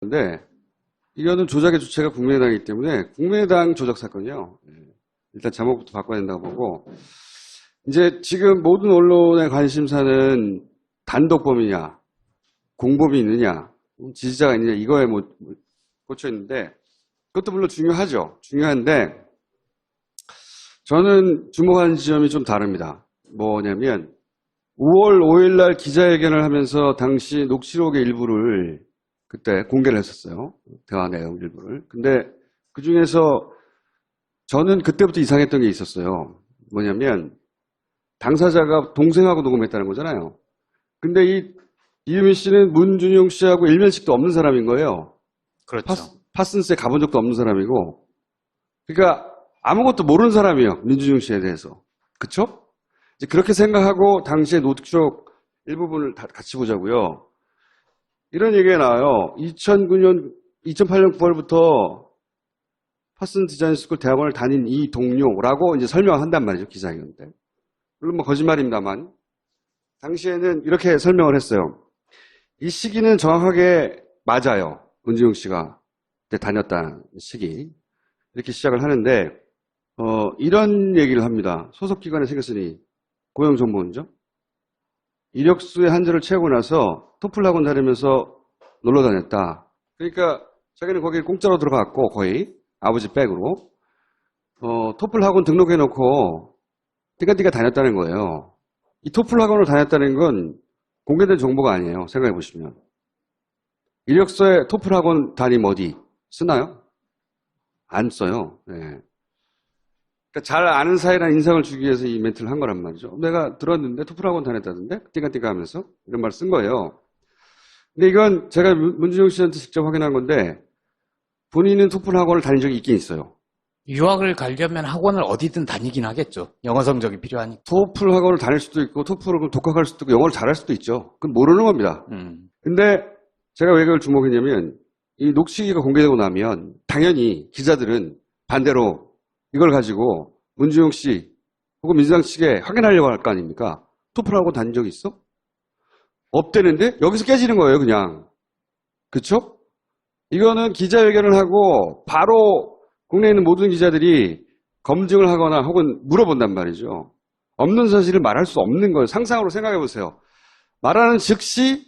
근데 이거는 조작의 주체가 국민의당이기 때문에 국민의당 조작 사건이요. 일단 제목부터 바꿔야 된다고 보고 이제 지금 모든 언론의 관심사는 단독범이냐, 공범이 있느냐, 지지자가 있느냐 이거에 꽂혀 있는데 그것도 물론 중요하죠. 중요한데 저는 주목하는 지점이 좀 다릅니다. 뭐냐면 5월 5일 날 기자회견을 하면서 당시 녹취록의 일부를 그때 공개를 했었어요. 대화 내용 일부를. 근데 그 중에서 저는 그때부터 이상했던 게 있었어요. 뭐냐면 당사자가 동생하고 녹음했다는 거잖아요. 근데 이유미 씨는 문준용 씨하고 일면식도 없는 사람인 거예요. 그렇죠. 파슨스에 가본 적도 없는 사람이고. 그러니까 아무것도 모르는 사람이에요. 민준용 씨에 대해서. 그쵸? 이제 그렇게 생각하고 당시의 녹취록 일부분을 같이 보자고요. 이런 얘기가 나와요. 2008년 9월부터 파슨 디자인 스쿨 대학원을 다닌 이 동료라고 이제 설명한단 말이죠. 기자회견 때. 물론 뭐 거짓말입니다만. 당시에는 이렇게 설명을 했어요. 이 시기는 정확하게 맞아요. 문준용 씨가 그때 다녔다는 시기. 이렇게 시작을 하는데, 이런 얘기를 합니다. 소속기관에 생겼으니 고용정보원이죠. 이력서의 한줄을 채우고 나서 토플 학원 다니면서 놀러 다녔다. 그러니까 자기는 거기 공짜로 들어갔고 거의 아버지 백으로 토플 학원 등록해놓고 띠까띠까 다녔다는 거예요. 이 토플 학원을 다녔다는 건 공개된 정보가 아니에요. 생각해 보시면. 이력서에 토플 학원 담임 어디 쓰나요? 안 써요. 네. 그러니까 잘 아는 사이라는 인상을 주기 위해서 이 멘트를 한 거란 말이죠. 내가 들었는데 토플 학원 다녔다던데? 띠까띠까 하면서 이런 말 쓴 거예요. 근데 이건 제가 문준용 씨한테 직접 확인한 건데 본인은 토플 학원을 다닌 적이 있긴 있어요. 유학을 가려면 학원을 어디든 다니긴 하겠죠. 영어 성적이 필요하니까. 토플 학원을 다닐 수도 있고 토플을 독학할 수도 있고 영어를 잘할 수도 있죠. 그건 모르는 겁니다. 근데 제가 왜 그걸 주목했냐면 이 녹취기가 공개되고 나면 당연히 기자들은 반대로 이걸 가지고 문준용 씨 혹은 민주당 측에 확인하려고 할 거 아닙니까? 토플 학원 다닌 적 있어? 없대는데 여기서 깨지는 거예요, 그냥. 그쵸? 이거는 기자회견을 하고 바로 국내에 있는 모든 기자들이 검증을 하거나 혹은 물어본단 말이죠. 없는 사실을 말할 수 없는 거예요. 상상으로 생각해 보세요. 말하는 즉시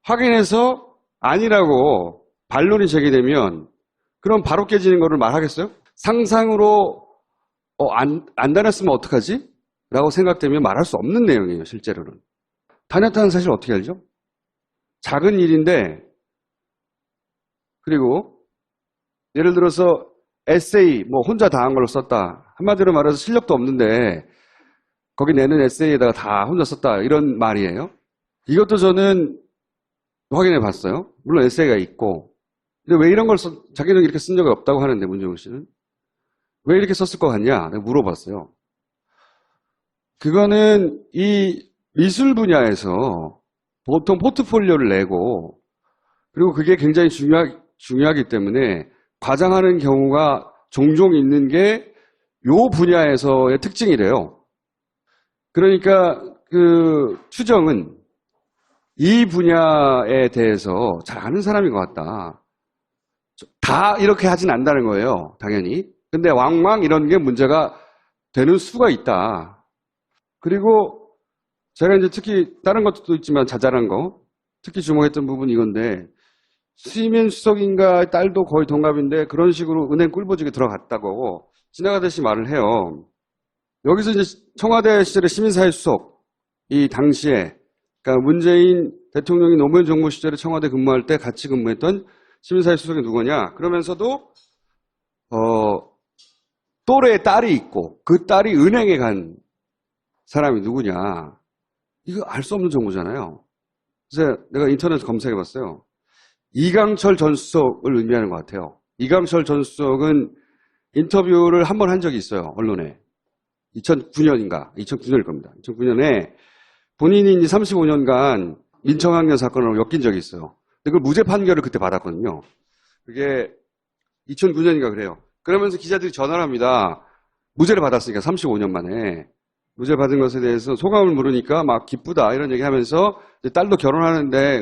확인해서 아니라고 반론이 제기되면 그럼 바로 깨지는 거를 말하겠어요? 상상으로 안 다녔으면 어떡하지? 라고 생각되면 말할 수 없는 내용이에요, 실제로는. 다녔다는 사실 어떻게 알죠? 작은 일인데 그리고 예를 들어서 에세이 뭐 혼자 다 한 걸로 썼다. 한마디로 말해서 실력도 없는데 거기 내는 에세이에다가 다 혼자 썼다. 이런 말이에요. 이것도 저는 확인해 봤어요. 물론 에세이가 있고. 근데 왜 이런 걸 자기는 이렇게 쓴 적이 없다고 하는데 문준용 씨는 왜 이렇게 썼을 것 같냐? 내가 물어봤어요. 그거는 이 미술 분야에서 보통 포트폴리오를 내고 그리고 그게 굉장히 중요하기 때문에 과장하는 경우가 종종 있는 게 요 분야에서의 특징이래요. 그러니까 그 추정은 이 분야에 대해서 잘 아는 사람인 것 같다. 다 이렇게 하진 않는다는 거예요. 당연히. 근데 왕왕 이런 게 문제가 되는 수가 있다. 그리고 제가 이제 특히 다른 것도 있지만 자잘한 거 특히 주목했던 부분이 이건데 수임현 수석인가 딸도 거의 동갑인데 그런 식으로 은행 꿀보직에 들어갔다고 지나가듯이 말을 해요. 여기서 이제 청와대 시절의 시민사회 수석 이 당시에 그러니까 문재인 대통령이 노무현 정부 시절에 청와대 근무할 때 같이 근무했던 시민사회 수석이 누구냐? 그러면서도 또래의 딸이 있고 그 딸이 은행에 간 사람이 누구냐? 이거 알 수 없는 정보잖아요. 그래서 내가 인터넷 검색해봤어요. 이강철 전 수석을 의미하는 것 같아요. 이강철 전 수석은 인터뷰를 한 번 한 적이 있어요. 언론에. 2009년인가? 2009년일 겁니다. 2009년에 본인이 이제 35년간 민청학년 사건으로 엮인 적이 있어요. 근데 그 무죄 판결을 그때 받았거든요. 그게 2009년인가 그래요. 그러면서 기자들이 전화를 합니다. 무죄를 받았으니까 35년 만에. 무죄 받은 것에 대해서 소감을 물으니까 막 기쁘다 이런 얘기 하면서 딸도 결혼하는데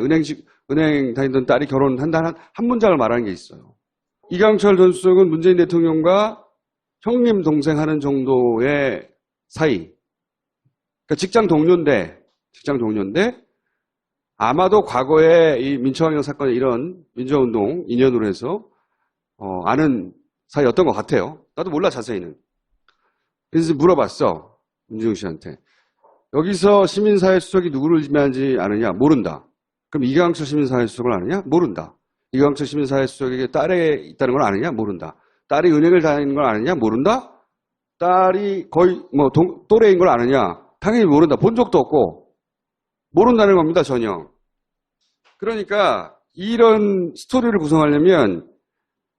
은행 다니던 딸이 결혼한다는 한 문장을 말하는 게 있어요. 이강철 전 수석은 문재인 대통령과 형님 동생 하는 정도의 사이. 그러니까 직장 동료인데 아마도 과거에 이 민초항영 사건의 이런 민주화운동 인연으로 해서 아는 사이였던 것 같아요. 나도 몰라 자세히는. 그래서 물어봤어. 문재용 씨한테. 여기서 시민사회 수석이 누구를 지명하지 않느냐? 모른다. 그럼 이강철 시민사회 수석을 아느냐? 모른다. 이강철 시민사회 수석에게 딸이 있다는 걸 아느냐? 모른다. 딸이 은행을 다니는 걸 아느냐? 모른다. 딸이 거의 또래인 걸 아느냐? 당연히 모른다. 본 적도 없고 모른다는 겁니다. 전혀. 그러니까 이런 스토리를 구성하려면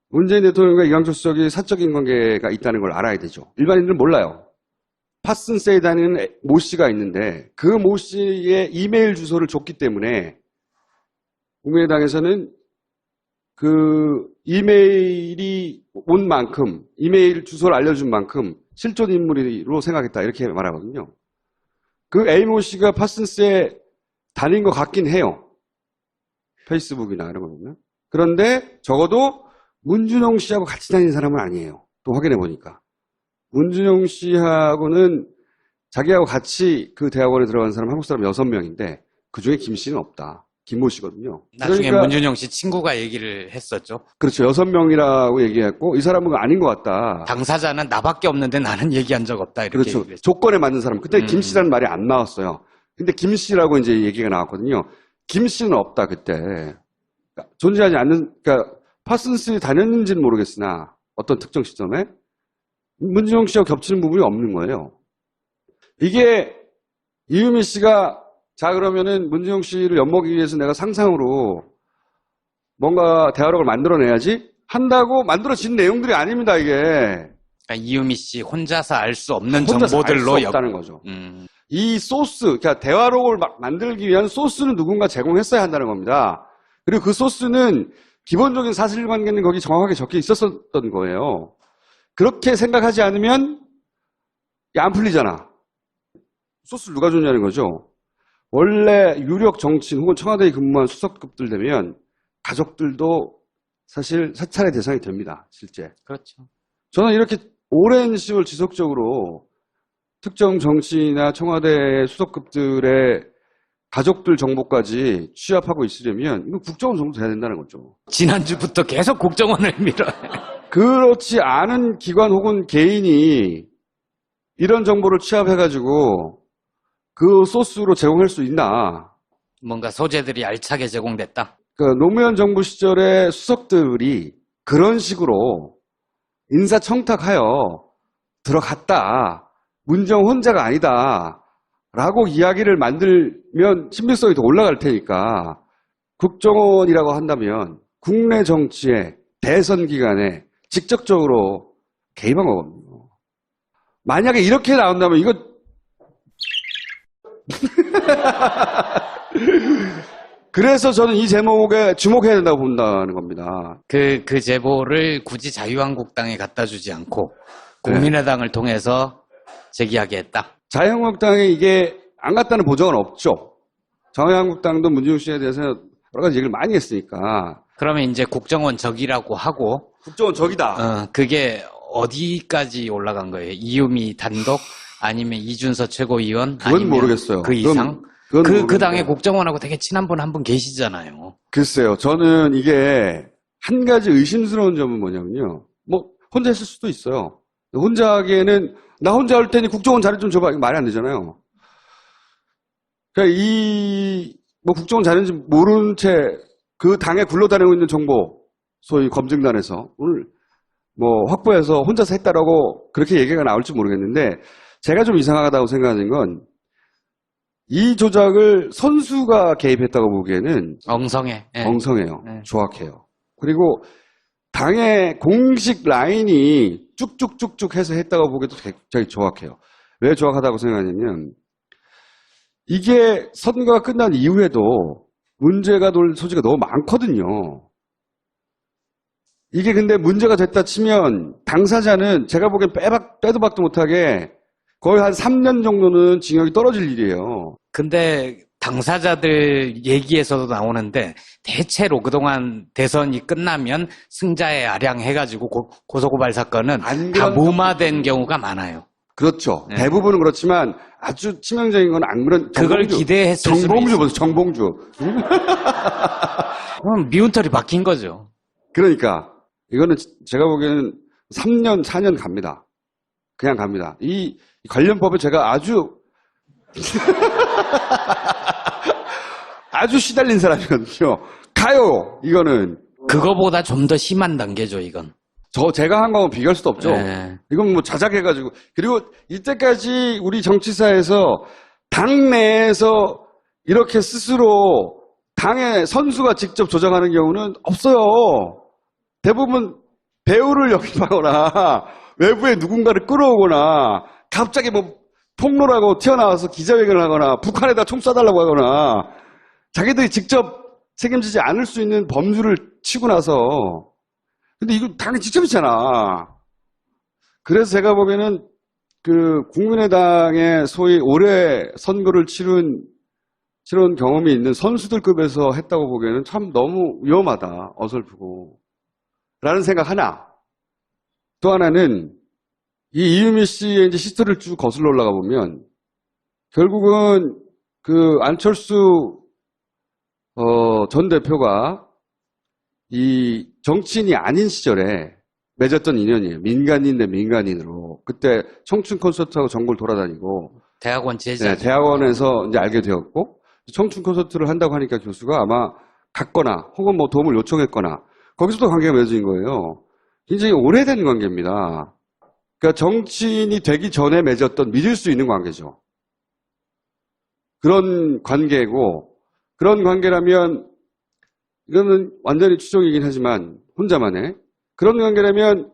문재인 대통령과 이강철 수석이 사적인 관계가 있다는 걸 알아야 되죠. 일반인들은 몰라요. 파슨세에 다니는 모 씨가 있는데 그 모 씨의 이메일 주소를 줬기 때문에 국민의당에서는 그 이메일이 온 만큼, 이메일 주소를 알려준 만큼 실존 인물로 생각했다 이렇게 말하거든요. 그 A 모 씨가 파슨스에 다닌 것 같긴 해요. 페이스북이나 이런 거 보면. 그런데 적어도 문준용 씨하고 같이 다니는 사람은 아니에요. 또 확인해 보니까. 문준용 씨하고는 자기하고 같이 그 대학원에 들어간 사람 한국 사람 6명인데 그중에 김 씨는 없다. 김모 씨거든요. 나중에 그러니까, 문준용 씨 친구가 얘기를 했었죠. 그렇죠. 6명이라고 얘기했고 이 사람은 아닌 것 같다. 당사자는 나밖에 없는데 나는 얘기한 적 없다. 이렇게 그렇죠. 얘기를 했죠. 조건에 맞는 사람. 그때 김 씨라는 말이 안 나왔어요. 근데 김 씨라고 이제 얘기가 나왔거든요. 김 씨는 없다 그때. 그러니까 존재하지 않는. 그러니까 파슨스에 다녔는지는 모르겠으나 어떤 특정 시점에 문준용 씨와 겹치는 부분이 없는 거예요. 이게 이유미 씨가 자 그러면은 문준용 씨를 엿먹이기 위해서 내가 상상으로 뭔가 대화록을 만들어내야지 한다고 만들어진 내용들이 아닙니다. 이게. 그러니까 이유미 씨 혼자서 알 수 없는 혼자서 알 정보들로 수 없다는 거죠. 이 소스, 그러니까 대화록을 만들기 위한 소스는 누군가 제공했어야 한다는 겁니다. 그리고 그 소스는 기본적인 사실관계는 거기 정확하게 적혀 있었던 거예요. 그렇게 생각하지 않으면 안 풀리잖아. 소스를 누가 줬냐는 거죠. 원래 유력 정치인 혹은 청와대에 근무한 수석급들 되면 가족들도 사실 사찰의 대상이 됩니다. 실제. 그렇죠. 저는 이렇게 오랜 시월 지속적으로 특정 정치인이나 청와대 수석급들의 가족들 정보까지 취합하고 있으려면 이거 국정원 정도 돼야 된다는 거죠. 지난주부터 계속 국정원을 밀어요. 그렇지 않은 기관 혹은 개인이 이런 정보를 취합해가지고 그 소스로 제공할 수 있나. 뭔가 소재들이 알차게 제공됐다. 노무현 정부 시절의 수석들이 그런 식으로 인사청탁하여 들어갔다. 문정 혼자가 아니다. 라고 이야기를 만들면 신빙성이 더 올라갈 테니까 국정원이라고 한다면 국내 정치의 대선 기간에 직접적으로 개입한 거거든요. 만약에 이렇게 나온다면 이거 그래서 저는 이 제목에 주목해야 된다고 본다는 겁니다. 그 제보를 굳이 자유한국당에 갖다 주지 않고 국민의당을 통해서 제기하게 했다. 자유한국당에 이게 안 갔다는 보장은 없죠. 자유한국당도 문준용 씨에 대해서 여러 가지 얘기를 많이 했으니까. 그러면 이제 국정원 적이라고 하고 국정원 적이다. 그게 어디까지 올라간 거예요? 이유미 단독? 아니면 이준서 최고위원? 그건 아니면 모르겠어요. 그 이상? 그 당에 국정원하고 되게 친한 분 한 분 계시잖아요. 글쎄요. 저는 이게 한 가지 의심스러운 점은 뭐냐면요. 혼자 했을 수도 있어요. 혼자 하기에는 나 혼자 할 테니 국정원 자료 좀 줘봐. 이거 말이 안 되잖아요. 그러니까 국정원 자료인지 모른 채 그 당에 굴러다니고 있는 정보, 소위 검증단에서 오늘 확보해서 혼자서 했다라고 그렇게 얘기가 나올지 모르겠는데 제가 좀 이상하다고 생각하는 건 이 조작을 선수가 개입했다고 보기에는 엉성해. 네. 엉성해요. 네. 조악해요. 그리고 당의 공식 라인이 쭉쭉쭉쭉 해서 했다고 보기에도 굉장히 조악해요. 왜 조악하다고 생각하냐면 이게 선거가 끝난 이후에도 문제가 될 소지가 너무 많거든요. 이게 근데 문제가 됐다 치면 당사자는 제가 보기엔 빼도 박도 못하게 거의 한 3년 정도는 징역이 떨어질 일이에요. 근데 당사자들 얘기에서도 나오는데 대체로 그동안 대선이 끝나면 승자의 아량해가지고 고소고발 사건은 안 다 그런 무마된 경우가 많아요. 그렇죠. 네. 대부분은 그렇지만 아주 치명적인 건 안 그런 그걸 기대했을 수도 정봉주 있어요. 보세요. 정봉주. 그럼 미운털이 박힌 거죠. 그러니까 이거는 제가 보기에는 3년, 4년 갑니다. 그냥 갑니다. 이 관련법을 제가 아주 아주 시달린 사람이거든요. 가요. 이거는 그거보다 좀 더 심한 단계죠, 이건. 제가 한 거하고 비교할 수도 없죠. 네. 이건 뭐 자작해가지고. 그리고 이때까지 우리 정치사에서 당내에서 이렇게 스스로 당의 선수가 직접 조정하는 경우는 없어요. 대부분 배우를 영입하거나 외부에 누군가를 끌어오거나 갑자기 뭐 폭로라고 튀어나와서 기자회견을 하거나 북한에다 총 쏴달라고 하거나 자기들이 직접 책임지지 않을 수 있는 범주를 치고 나서 근데 이거 당연히 직접 있잖아. 그래서 제가 보기에는 그 국민의당의 소위 올해 선거를 치른 경험이 있는 선수들급에서 했다고 보기에는 참 너무 위험하다. 어설프고. 라는 생각 하나. 또 하나는 이 이유미 씨의 이제 히스토리를 쭉 거슬러 올라가 보면 결국은 그 안철수 전 대표가 이 정치인이 아닌 시절에 맺었던 인연이에요. 민간인 대 민간인으로. 그때 청춘 콘서트하고 전국을 돌아다니고 대학원 제자. 네, 대학원에서 이제 알게 되었고 청춘 콘서트를 한다고 하니까 교수가 아마 갔거나 혹은 뭐 도움을 요청했거나 거기서도 관계가 맺어진 거예요. 굉장히 오래된 관계입니다. 그러니까 정치인이 되기 전에 맺었던 믿을 수 있는 관계죠. 그런 관계고 그런 관계라면 이거는 완전히 추정이긴 하지만 혼자만의 그런 관계라면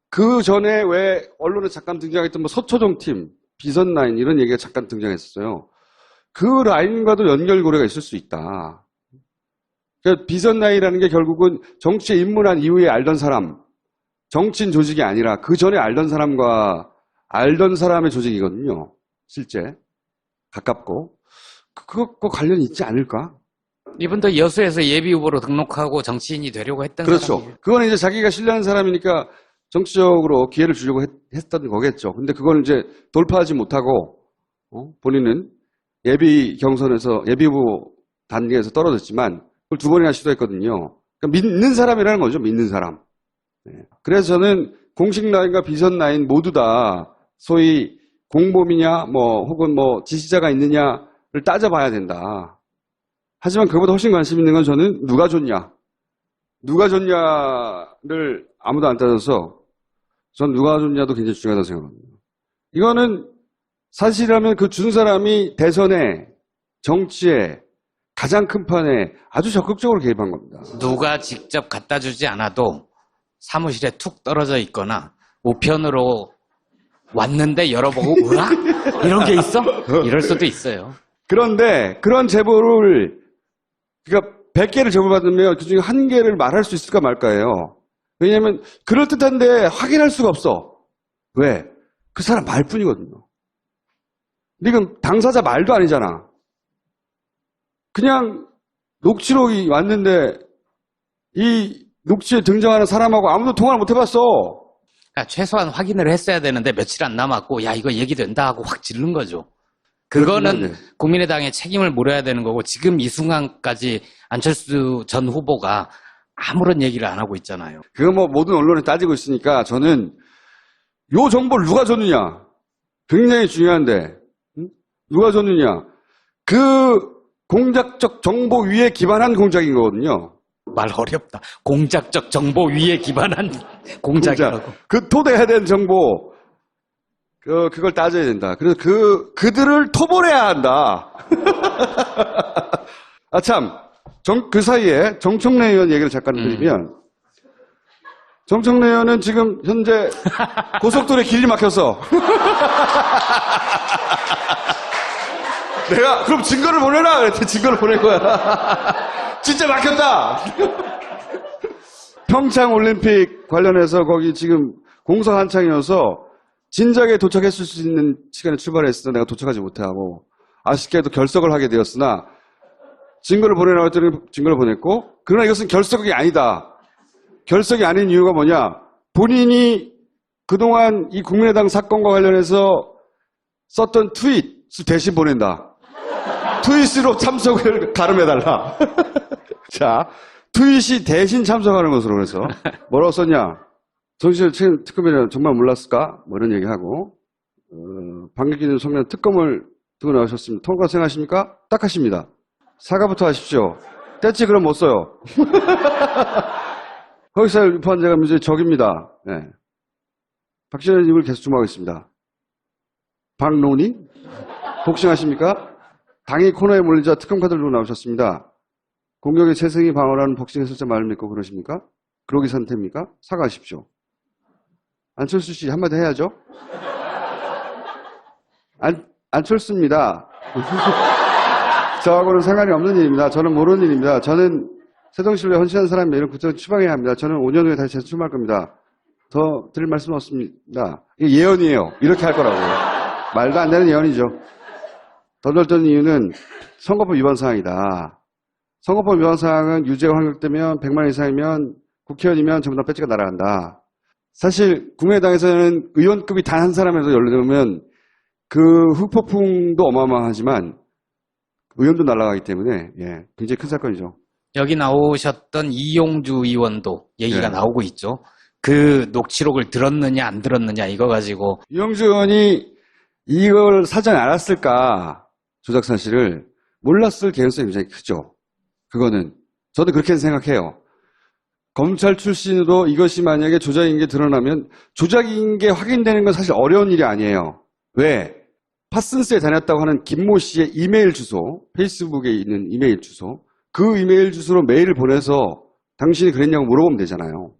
그 전에 왜 언론에 잠깐 등장했던 뭐 서초동 팀, 비선 라인 이런 얘기가 잠깐 등장했었어요. 그 라인과도 연결고리가 있을 수 있다. 그러니까 비선 라인이라는 게 결국은 정치에 입문한 이후에 알던 사람, 정치인 조직이 아니라 그 전에 알던 사람과 알던 사람의 조직이거든요. 실제 가깝고 그것과 관련이 있지 않을까? 이분도 여수에서 예비 후보로 등록하고 정치인이 되려고 했던 그렇죠. 사람이에요. 그건 이제 자기가 신뢰하는 사람이니까 정치적으로 기회를 주려고 했던 거겠죠. 근데 그걸 이제 돌파하지 못하고 본인은 예비 경선에서 예비 후보 단계에서 떨어졌지만 그걸 2번이나 시도했거든요. 그러니까 믿는 사람이라는 거죠. 믿는 사람. 네. 그래서 저는 공식 라인과 비선 라인 모두 다 소위 공범이냐 뭐 혹은 뭐 지시자가 있느냐를 따져봐야 된다. 하지만 그보다 훨씬 관심 있는 건 저는 누가 줬냐. 누가 줬냐를 아무도 안 따져서 전 누가 줬냐도 굉장히 중요하다고 생각합니다. 이거는 사실이라면 그 준 사람이 대선에 정치에 가장 큰 판에 아주 적극적으로 개입한 겁니다. 누가 직접 갖다 주지 않아도 사무실에 툭 떨어져 있거나 우편으로 왔는데 열어보고 우와? 이런 게 있어? 이럴 수도 있어요. 그런데 그런 제보를 그러니까 100개를 제보받으면 그중에 1개를 말할 수 있을까 말까예요. 왜냐하면 그럴듯한데 확인할 수가 없어. 왜? 그 사람 말뿐이거든요. 근데 이건 당사자 말도 아니잖아. 그냥 녹취록이 왔는데 이 녹취에 등장하는 사람하고 아무도 통화를 못 해봤어. 그러니까 최소한 확인을 했어야 되는데 며칠 안 남았고 야 이거 얘기된다 하고 확 지른 거죠. 그거는 그렇긴 한데. 국민의당의 책임을 물어야 되는 거고 지금 이 순간까지 안철수 전 후보가 아무런 얘기를 안 하고 있잖아요. 그거 뭐 모든 언론에 따지고 있으니까 저는 요 정보를 누가 줬느냐 굉장히 중요한데 누가 줬느냐 그 공작적 정보 위에 기반한 공작인 거거든요. 말 어렵다. 공작적 정보 위에 기반한 공작이라고. 그 토대해야 되는 정보 그걸 따져야 된다. 그래서 그들을 토벌해야 한다. 아 참 그 사이에 정청래 의원 얘기를 잠깐 드리면 정청래 의원은 지금 현재 고속도로에 길이 막혀서 내가 그럼 증거를 보내라 그랬더니 증거를 보낸 거야. 진짜 막혔다. 평창 올림픽 관련해서 거기 지금 공사 한창이어서 진작에 도착했을 수 있는 시간에 출발했을 때 내가 도착하지 못하고 아쉽게도 결석을 하게 되었으나 증거를 보내라고 했더니 증거를 보냈고 그러나 이것은 결석이 아니다. 결석이 아닌 이유가 뭐냐? 본인이 그동안 이 국민의당 사건과 관련해서 썼던 트윗을 대신 보낸다. 트윗으로 참석을 가름해달라. 자, 트윗이 대신 참석하는 것으로 그래서 뭐라고 썼냐? 정치적 특검이라는 정말 몰랐을까? 뭐 이런 얘기하고 방귀 소년 특검을 두고 나오셨습니다. 통과 생각하십니까? 딱 하십니다. 사과부터 하십시오. 떼치 그럼 못 써요. 허위사실 유포한자가 문제의 적입니다. 네. 박신혜 님을 계속 주목하겠습니다. 박노님? 복싱하십니까? 당이 코너에 몰리자 특검 카드를 들고 나오셨습니다. 공격의 재생이 방어라는 복싱 해설자 말을 믿고 그러십니까? 그러기 상태입니까? 사과하십시오. 안철수 씨 한마디 해야죠. 안철수입니다. 저하고는 상관이 없는 일입니다. 저는 모르는 일입니다. 저는 세종시를 헌신한 사람이 이런 구청을 추방해야 합니다. 저는 5년 후에 다시 재출마할 겁니다. 더 드릴 말씀 없습니다. 이게 예언이에요. 이렇게 할 거라고요. 말도 안 되는 예언이죠. 더 떨던 이유는 선거법 위반 사항이다. 선거법 위반 사항은 유죄가 확정되면 100만 이상이면 국회의원이면 전부 다 배지가 날아간다. 사실 국민의당에서는 의원급이 단 한 사람에서 연루되면 그 흑폭풍도 어마어마하지만 의원도 날아가기 때문에 예, 굉장히 큰 사건이죠. 여기 나오셨던 이용주 의원도 얘기가 네. 나오고 있죠. 그 녹취록을 들었느냐 안 들었느냐 이거 가지고 이용주 의원이 이걸 사전에 알았을까 조작 사실을 몰랐을 개연성이 굉장히 크죠. 그거는 저도 그렇게 생각해요. 검찰 출신으로 이것이 만약에 조작인 게 드러나면 조작인 게 확인되는 건 사실 어려운 일이 아니에요. 왜? 파슨스에 다녔다고 하는 김모 씨의 이메일 주소, 페이스북에 있는 이메일 주소, 그 이메일 주소로 메일을 보내서 당신이 그랬냐고 물어보면 되잖아요.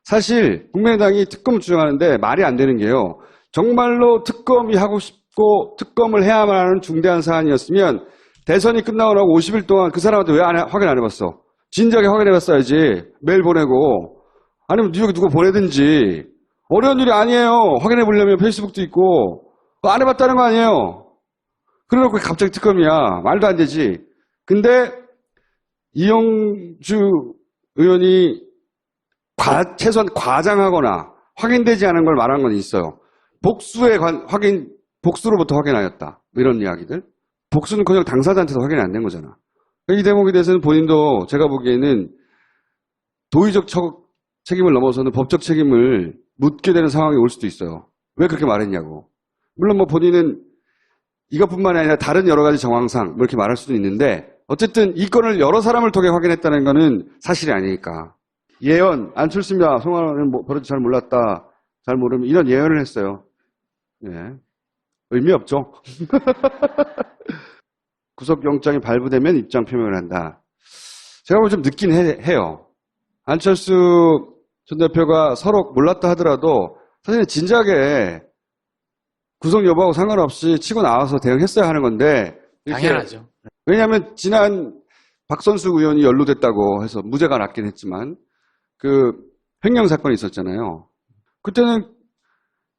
사실 국민의당이 특검을 주장하는데 말이 안 되는 게요. 정말로 특검이 하고 싶고 특검을 해야만 하는 중대한 사안이었으면 대선이 끝나고 나고 50일 동안 그 사람한테 왜 확인 안 해봤어? 진작에 확인해봤어야지. 메일 보내고 아니면 뉴욕에 누구 보내든지. 어려운 일이 아니에요. 확인해보려면 페이스북도 있고 안 해봤다는 거 아니에요. 그래놓고 갑자기 특검이야. 말도 안 되지. 근데 이용주 의원이 최소한 과장하거나 확인되지 않은 걸 말한 건 있어요. 복수로부터 확인하였다. 이런 이야기들. 복수는 그냥 당사자한테도 확인이 안 된 거잖아. 이 대목에 대해서는 본인도 제가 보기에는 도의적 책임을 넘어서는 법적 책임을 묻게 되는 상황이 올 수도 있어요. 왜 그렇게 말했냐고. 물론 뭐 본인은 이것뿐만이 아니라 다른 여러 가지 정황상 뭐 이렇게 말할 수도 있는데 어쨌든 이 건을 여러 사람을 통해 확인했다는 거는 사실이 아니니까. 예언, 안철수입니다. 송환은 버릇 잘 몰랐다. 잘 모르면 이런 예언을 했어요. 예. 의미 없죠. 구속영장이 발부되면 입장 표명을 한다. 제가 뭐 좀 늦긴 해요. 안철수 전 대표가 서로 몰랐다 하더라도 사실 진작에 구속 여부하고 상관없이 치고 나와서 대응했어야 하는 건데. 당연하죠. 왜냐하면 지난 박선수 의원이 연루됐다고 해서 무죄가 났긴 했지만 그 횡령 사건이 있었잖아요. 그때는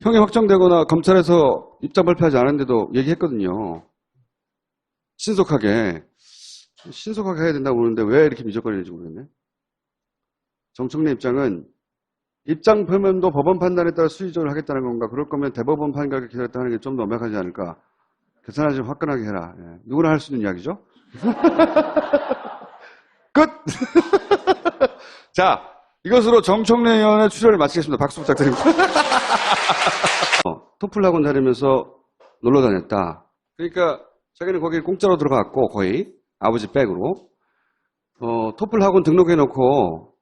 형이 확정되거나 검찰에서 입장 발표하지 않았는데도 얘기했거든요. 신속하게 해야 된다고 그러는데 왜 이렇게 미적거리는지 모르겠네. 정청래 입장은 입장 표면도 법원 판단에 따라 수위적으로 하겠다는 건가? 그럴 거면 대법원 판결을 기다렸다 하는 게 좀 더 명확하지 않을까? 계산하지 좀 화끈하게 해라. 예. 누구나 할 수 있는 이야기죠. 끝! 자, 이것으로 정청래 의원의 출연을 마치겠습니다. 박수 부탁드립니다. 토플 학원 다니면서 놀러 다녔다. 그러니까 자기는 거기 공짜로 들어갔고 거의 아버지 백으로 토플 학원 등록해놓고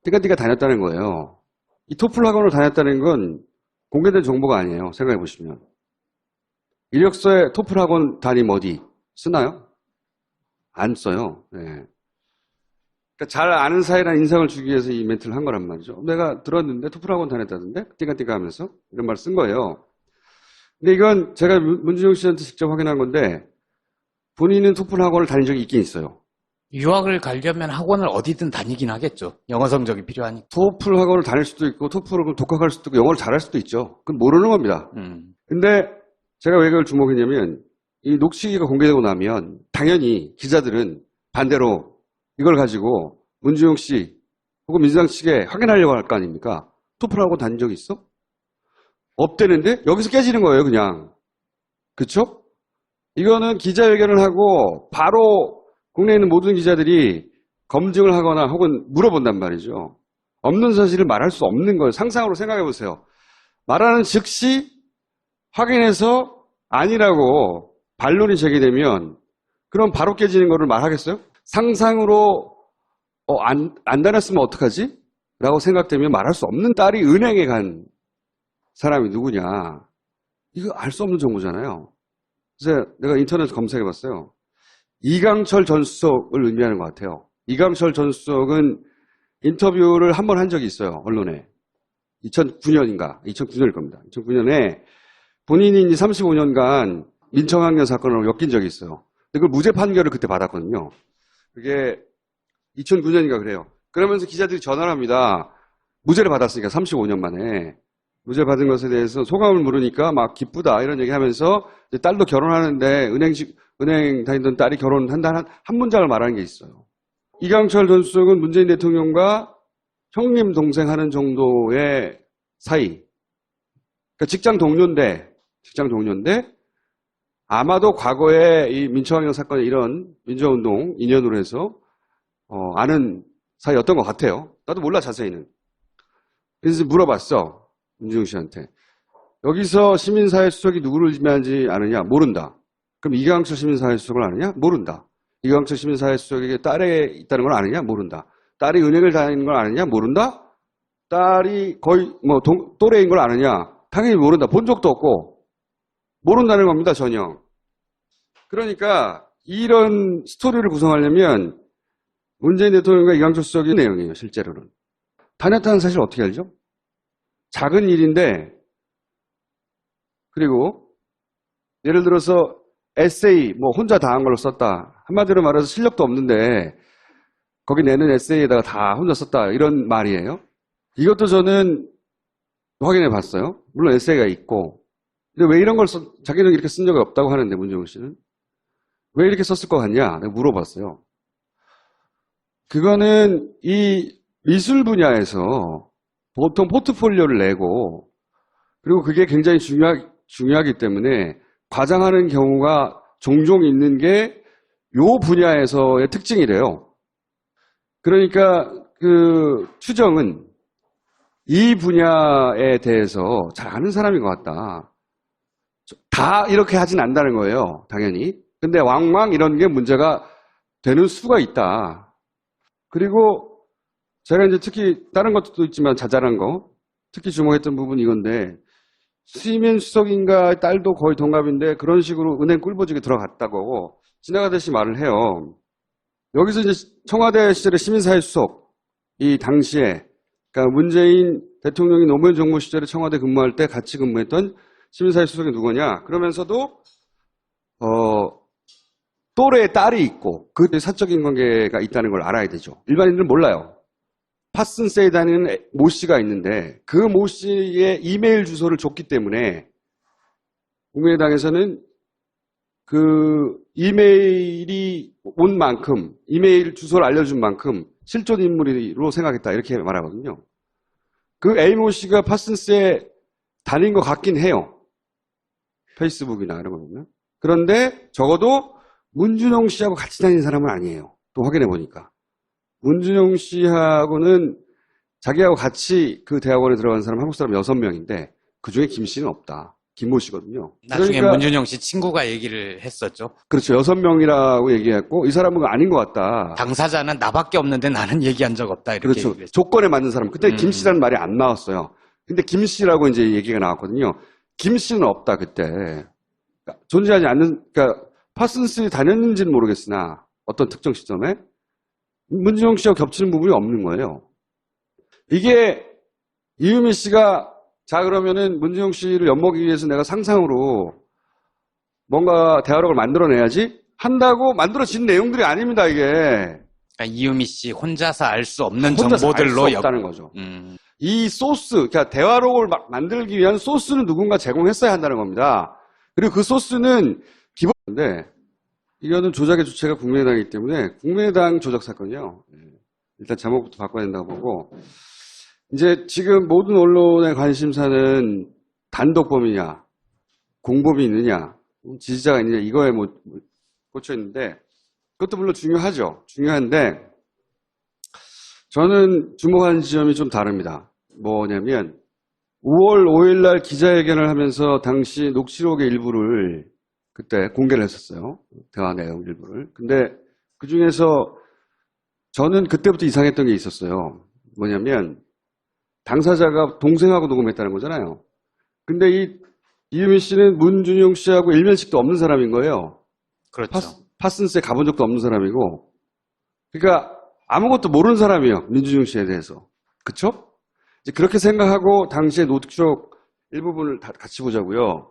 띠까띠까 다녔다는 거예요. 이 토플 학원을 다녔다는 건 공개된 정보가 아니에요. 생각해 보시면. 이력서에 토플 학원 담임 어디 쓰나요? 안 써요. 네. 그러니까 잘 아는 사이라는 인상을 주기 위해서 이 멘트를 한 거란 말이죠. 내가 들었는데 토플 학원 다녔다던데? 띠까띠까 하면서 이런 말 쓴 거예요. 근데 이건 제가 문준용 씨한테 직접 확인한 건데 본인은 토플 학원을 다닌 적이 있긴 있어요. 유학을 가려면 학원을 어디든 다니긴 하겠죠. 영어 성적이 필요하니까. 토플 학원을 다닐 수도 있고 토플을 독학할 수도 있고 영어를 잘할 수도 있죠. 그건 모르는 겁니다. 근데 제가 왜 그걸 주목했냐면 이 녹취기가 공개되고 나면 당연히 기자들은 반대로 이걸 가지고 문준용 씨 혹은 민주당 측에 확인하려고 할 거 아닙니까? 투표하고 다닌 적이 있어? 없대는데 여기서 깨지는 거예요, 그냥. 그쵸? 이거는 기자회견을 하고 바로 국내에 있는 모든 기자들이 검증을 하거나 혹은 물어본단 말이죠. 없는 사실을 말할 수 없는 거예요. 상상으로 생각해 보세요. 말하는 즉시 확인해서 아니라고 반론이 제기되면 그럼 바로 깨지는 거를 말하겠어요? 상상으로 안 다녔으면 어떡하지? 라고 생각되면 말할 수 없는. 딸이 은행에 간 사람이 누구냐. 이거 알 수 없는 정보잖아요. 그래서 내가 인터넷에서 검색해 봤어요. 이강철 전 수석을 의미하는 것 같아요. 이강철 전 수석은 인터뷰를 한 번 한 적이 있어요. 언론에. 2009년일 겁니다. 2009년에 본인이 35년간 민청학년 사건으로 엮인 적이 있어요. 근데 그걸 무죄 판결을 그때 받았거든요. 그게 2009년인가 그래요. 그러면서 기자들이 전화를 합니다. 무죄를 받았으니까 35년 만에. 무죄 받은 것에 대해서 소감을 물으니까 막 기쁘다 이런 얘기 하면서 딸도 결혼하는데 은행 다니던 딸이 결혼한다는 한 문장을 말하는 게 있어요. 이강철 전 수석은 문재인 대통령과 형님 동생 하는 정도의 사이. 그러니까 직장 동료인데 아마도 과거에 이 민청학년 사건의 이런 민주화운동 인연으로 해서 아는 사이였던 것 같아요. 나도 몰라 자세히는. 그래서 물어봤어. 문준용 씨한테. 여기서 시민사회 수석이 누구를 지명하지 않느냐? 모른다. 그럼 이강철 시민사회 수석을 아느냐? 모른다. 이강철 시민사회 수석에게 딸이 있다는 걸 아느냐? 모른다. 딸이 은행을 다니는 걸 아느냐? 모른다. 딸이 거의 또래인 걸 아느냐? 당연히 모른다. 본 적도 없고 모른다는 겁니다. 전혀. 그러니까 이런 스토리를 구성하려면 문재인 대통령과 이강철 수석의 내용이에요. 실제로는. 다녔다는 사실 어떻게 알죠? 작은 일인데, 그리고 예를 들어서 에세이 혼자 다 한 걸로 썼다. 한마디로 말해서 실력도 없는데 거기 내는 에세이에다가 다 혼자 썼다. 이런 말이에요. 이것도 저는 확인해 봤어요. 물론 에세이가 있고. 근데 왜 이런 걸 자기는 이렇게 쓴 적이 없다고 하는데 문준용 씨는 왜 이렇게 썼을 것 같냐? 내가 물어봤어요. 그거는 이 미술 분야에서 보통 포트폴리오를 내고 그리고 그게 굉장히 중요하기 때문에 과장하는 경우가 종종 있는 게 요 분야에서의 특징이래요. 그러니까 그 추정은 이 분야에 대해서 잘 아는 사람인 것 같다. 다 이렇게 하진 않는다는 거예요. 당연히. 근데 왕왕 이런 게 문제가 되는 수가 있다. 그리고 제가 이제 특히 다른 것도 있지만 자잘한 거 특히 주목했던 부분이 이건데 시민 수석인가 딸도 거의 동갑인데 그런 식으로 은행 꿀보직에 들어갔다고 지나가듯이 말을 해요. 여기서 이제 청와대 시절의 시민사회 수석 이 당시에 그러니까 문재인 대통령이 노무현 정부 시절에 청와대 근무할 때 같이 근무했던 시민사회 수석이 누구냐? 그러면서도 또래의 딸이 있고 그 사적인 관계가 있다는 걸 알아야 되죠. 일반인들은 몰라요. 파슨세에 다니는 모 씨가 있는데 그 모 씨의 이메일 주소를 줬기 때문에 국민의당에서는 그 이메일이 온 만큼 이메일 주소를 알려준 만큼 실존 인물로 생각했다 이렇게 말하거든요. 그 A 모 씨가 파슨세에 다닌 것 같긴 해요. 페이스북이나 이런 거 보면. 그런데 적어도 문준용 씨하고 같이 다니는 사람은 아니에요. 또 확인해 보니까. 문준용 씨하고는 자기하고 같이 그 대학원에 들어간 사람 한국 사람 6명인데 그중에 김 씨는 없다. 김모 씨거든요. 나중에 그러니까, 문준용 씨 친구가 얘기를 했었죠. 그렇죠. 6명이라고 얘기했고 이 사람은 아닌 것 같다. 당사자는 나밖에 없는데 나는 얘기한 적 없다. 이렇게 그렇죠. 얘기를 했죠. 조건에 맞는 사람. 그때 김 씨라는 말이 안 나왔어요. 근데 김 씨라고 이제 얘기가 나왔거든요. 김 씨는 없다 그때. 그러니까 존재하지 않는 그러니까 파슨스에 다녔는지는 모르겠으나 어떤 특정 시점에 문준용 씨와 겹치는 부분이 없는 거예요. 이게 이유미 씨가 자 그러면은 문준용 씨를 엿먹이기 위해서 내가 상상으로 뭔가 대화록을 만들어내야지 한다고 만들어진 내용들이 아닙니다. 이게 그러니까 이유미 씨 혼자서 알 수 없는 혼자서 알 정보들로 수 없다는 거죠. 이 소스, 그러니까 대화록을 만들기 위한 소스는 누군가 제공했어야 한다는 겁니다. 그리고 그 소스는 근데 이거는 조작의 주체가 국민의당이기 때문에 국민의당 조작 사건이요. 일단 제목부터 바꿔야 된다고 보고 이제 지금 모든 언론의 관심사는 단독범이냐, 공범이 있느냐, 지지자가 있느냐 이거에 꽂혀 있는데 그것도 물론 중요하죠. 중요한데 저는 주목하는 지점이 좀 다릅니다. 뭐냐면 5월 5일 날 기자회견을 하면서 당시 녹취록의 일부를 그때 공개를 했었어요. 대화 내용 일부를. 근데 그 중에서 저는 그때부터 이상했던 게 있었어요. 뭐냐면 당사자가 동생하고 녹음했다는 거잖아요. 근데 이유민 씨는 문준용 씨하고 일면식도 없는 사람인 거예요. 그렇죠. 파슨스에 가본 적도 없는 사람이고. 그러니까 아무것도 모르는 사람이에요. 민준용 씨에 대해서. 그쵸? 이제 그렇게 생각하고 당시에 녹취록 일부분을 다 같이 보자고요.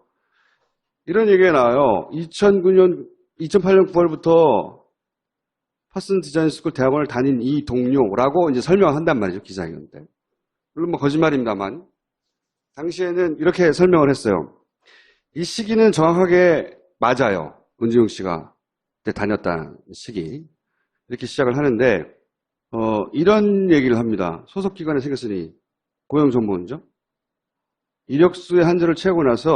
이런 얘기가 나와요. 2008년 9월부터 파슨 디자인 스쿨 대학원을 다닌 이 동료라고 이제 설명한단 말이죠. 기자회견 때. 물론 뭐 거짓말입니다만. 당시에는 이렇게 설명을 했어요. 이 시기는 정확하게 맞아요. 문지용 씨가 그때 다녔다는 시기. 이렇게 시작을 하는데, 이런 얘기를 합니다. 소속기관에 생겼으니 고용정보원이죠. 이력서의 한줄을 채우고 나서